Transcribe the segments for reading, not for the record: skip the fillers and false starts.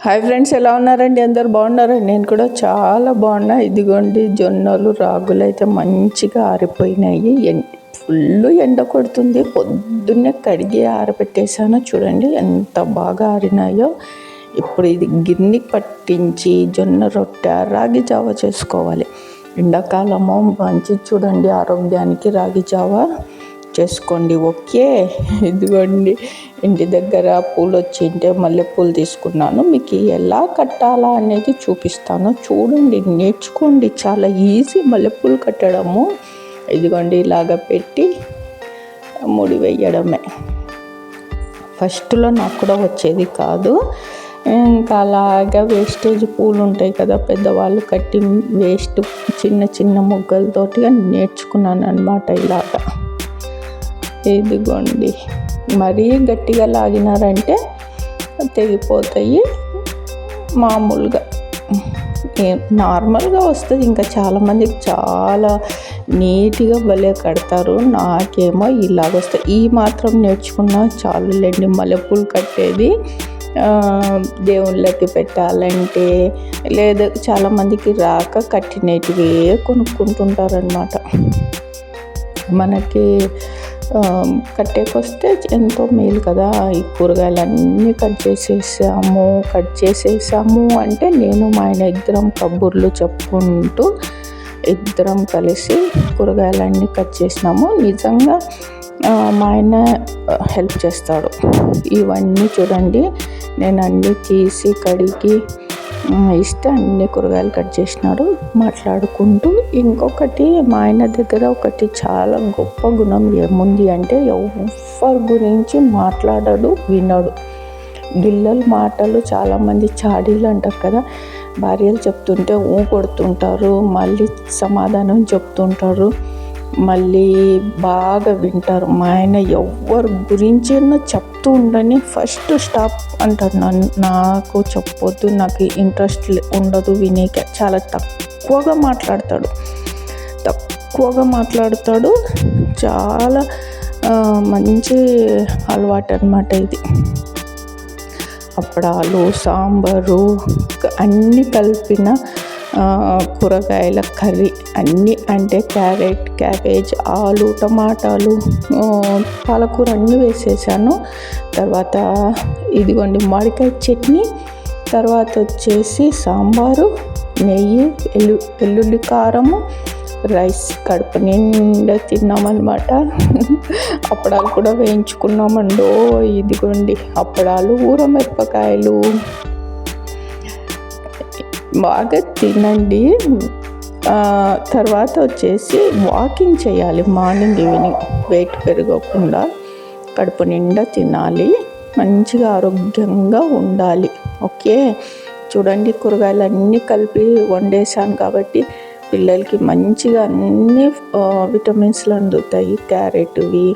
Hi friends, ఎలా ఉన్నారండి? అందరు బాగున్నారండి? నేను కూడా చాలా బాగున్నా. ఇదిగోండి జొన్నలు రాగులు అయితే మంచిగా ఆరిపోయినాయి. ఫుల్ ఎండ కొడుతుంది. పొద్దున్నే కడిగి ఆరబెట్టేసాను. చూడండి ఎంత బాగా ఆరినాయో. ఇప్పుడు ఇది గిన్నె పట్టించి జొన్న రొట్టె రాగి జావ చేసుకోవాలి. ఎండాకాలము మంచి చూడండి, ఆరోగ్యానికి రాగి జావ చేసుకోండి. ఓకే, ఇదిగోండి ఇంటి దగ్గర పూలు వచ్చింటే మల్లెపూలు తీసుకున్నాను. మీకు ఎలా కట్టాలా అనేది చూపిస్తాను, చూడండి, నేర్చుకోండి. చాలా ఈజీ మల్లెపూలు కట్టడము. ఇదిగోండి ఇలాగ పెట్టి ముడి వేయడమే. ఫస్ట్లో నాకు కూడా వచ్చేది కాదు. ఇంకా అలాగా వేస్టేజ్ పూలు ఉంటాయి కదా, పెద్దవాళ్ళు కట్టి వేస్ట్ చిన్న చిన్న ముగ్గలతోటిగా నేర్చుకున్నాను అనమాట. ఇలాగా ఇదిగోండి మరీ గట్టిగా లాగినారంటే తెగిపోతాయి. మామూలుగా నార్మల్గా వస్తుంది. ఇంకా చాలామందికి చాలా నీట్గా భలే కడతారు. నాకేమో ఇలాగ వస్తాయి. ఈ మాత్రం నేర్చుకున్నా చాలులేండి. మల్లెపూలు కట్టేది దేవుళ్ళకి పెట్టాలంటే, లేదా చాలామందికి రాక కట్టినటివే కొనుక్కుంటుంటారనమాట. మనకి కట్టేకొస్తే ఎంతో మేలు కదా. ఈ కూరగాయలన్నీ కట్ చేసేసాము అంటే నేను మా ఆయన ఇద్దరం కబుర్లు చెప్పుకుంటూ ఇద్దరం కలిసి కూరగాయలన్నీ కట్ చేసినాము. నిజంగా మా ఆయన హెల్ప్ చేస్తాడు. ఇవన్నీ చూడండి, నేను అన్నీ తీసి కడిగి ఇస్తే అన్ని కూరగాయలు కట్ చేసినాడు మాట్లాడుకుంటూ. ఇంకొకటి మా ఆయన దగ్గర ఒకటి చాలా గొప్ప గుణం ఏముంది అంటే, ఎవరి గురించి మాట్లాడడు, వినడు. గిల్లల మాటలు చాలామంది చాడీలు అంటారు కదా, భార్యలు చెప్తుంటే కొడుతుంటారు, మళ్ళీ సమాధానం చెప్తుంటారు, మళ్ళీ బాగా వింటారు. మా ఆయన ఎవరి గురించైనా చెప్తూ ఉండని ఫస్ట్ స్టాప్ అంటారు. నాకు చెప్పొద్దు, నాకు ఇంట్రెస్ట్ ఉండదు వినేకే. చాలా తక్కువగా మాట్లాడతాడు. చాలా మంచి అలవాటు అన్నమాట ఇది. అప్పడాలు, సాంబారు అన్నీ కలిపిన కూరగాయల కర్రీ అన్నీ, అంటే క్యారెట్, క్యాబేజ్, ఆలు, టమాటాలు, పాలకూర అన్నీ వేసేసాను. తర్వాత ఇదిగోండి మామిడికాయ చట్నీ, తర్వాత వచ్చేసి సాంబారు, నెయ్యి, వెల్లుల్లి కారము, రైస్. కడుపు నిండా తిన్నామన్నమాట. అప్పడాలు కూడా వేయించుకున్నామండో. ఇదిగోండి అప్పడాలు, ఊరమిరపకాయలు. బాగా తినండి. తర్వాత వచ్చేసి వాకింగ్ చేయాలి మార్నింగ్ ఈవినింగ్. వెయిట్ పెరగకుండా కడుపు నిండా తినాలి, మంచిగా ఆరోగ్యంగా ఉండాలి. ఓకే, చూడండి కూరగాయలు అన్నీ కలిపి వండేసాను కాబట్టి పిల్లలకి మంచిగా అన్ని విటమిన్స్లు అందుతాయి. క్యారెట్వి,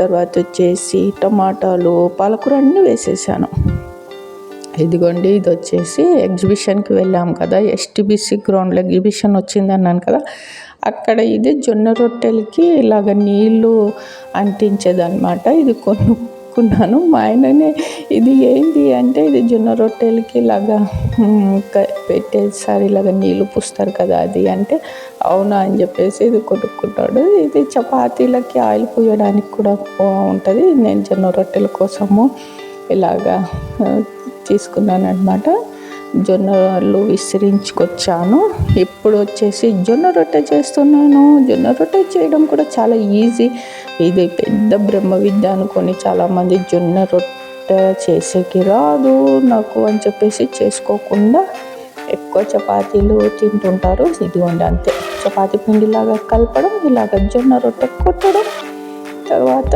తర్వాత వచ్చేసి టమాటాలు, పాలకూర అన్నీ వేసేసాను. ఇదిగోండి ఇది వచ్చేసి ఎగ్జిబిషన్కి వెళ్ళాము కదా, ఎస్టీబీసీ గ్రౌండ్లో ఎగ్జిబిషన్ వచ్చిందన్నాను కదా, అక్కడ ఇది జొన్న రొట్టెలకి ఇలాగ నీళ్ళు అంటించేదన్నమాట. ఇది కొనుక్కున్నాను. మా ఆయననే ఇది ఏంటి అంటే, ఇది జొన్న రొట్టెలకి ఇలాగా పెట్టేసారి ఇలాగ నీళ్ళు పూస్తారు కదా అది అంటే, అవునా అని చెప్పేసి ఇది కొనుక్కుంటాడు. ఇది చపాతీలకి ఆయిల్ పూయడానికి కూడా ఉంటుంది. నేను జొన్న రొట్టెల కోసము ఇలాగా తీసుకున్నాను అనమాట. జొన్నలు విసిరించుకొచ్చాను. ఇప్పుడు వచ్చేసి జొన్న రొట్టె చేస్తున్నాను. జొన్న రొట్టె చేయడం కూడా చాలా ఈజీ. ఇది పెద్ద బ్రహ్మ విద్య అనుకొని చాలామంది జొన్న రొట్టె చేసేకి రాదు నాకు అని చెప్పేసి చేసుకోకుండా ఎక్కువ చపాతీలు తింటుంటారు. ఇదిగోండి అంతే, చపాతీ పిండిలాగా కలపడం, ఇలాగ జొన్న రొట్టె కొట్టడం, తర్వాత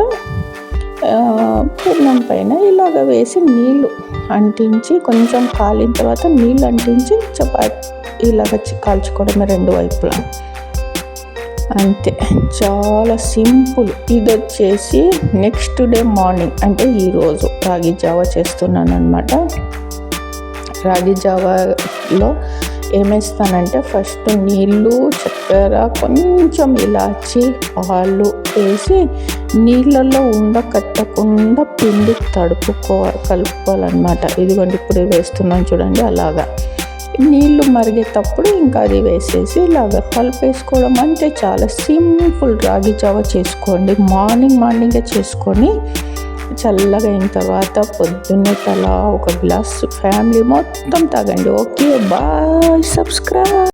పూర్ణం పైన ఇలాగ వేసి నీళ్ళు అంటించి కొంచెం కాలిన తర్వాత నీళ్ళు అంటించి చపాతీ ఇలాగ కాల్చుకోవడమే రెండు వైపులా. అంతే, చాలా సింపుల్. ఇది వచ్చేసి నెక్స్ట్ డే మార్నింగ్ అంటే ఈరోజు రాగి జావ చేస్తున్నాను అనమాట. రాగి జావలో ఏమేస్తానంటే, ఫస్ట్ నీళ్ళు, చక్కెర, కొంచెం ఇలాచి, పాలు వేసి నీళ్ళల్లో కట్టకుండా పిండి కలుపుకోవాలన్నమాట. ఇదిగోండి ఇప్పుడు వేస్తున్నాను చూడండి. అలాగా నీళ్ళు మరిగేటప్పుడు ఇంకా అది వేసేసి ఇలాగ కలిపేసుకోవడం. అంటే చాలా సింపుల్ రాగి జావ చేసుకోండి. మార్నింగే చేసుకొని చల్లగా అయిన తర్వాత పొద్దున్నే తలా ఒక గ్లాస్ ఫ్యామిలీ మొత్తం తాగండి. Okay, bye, subscribe.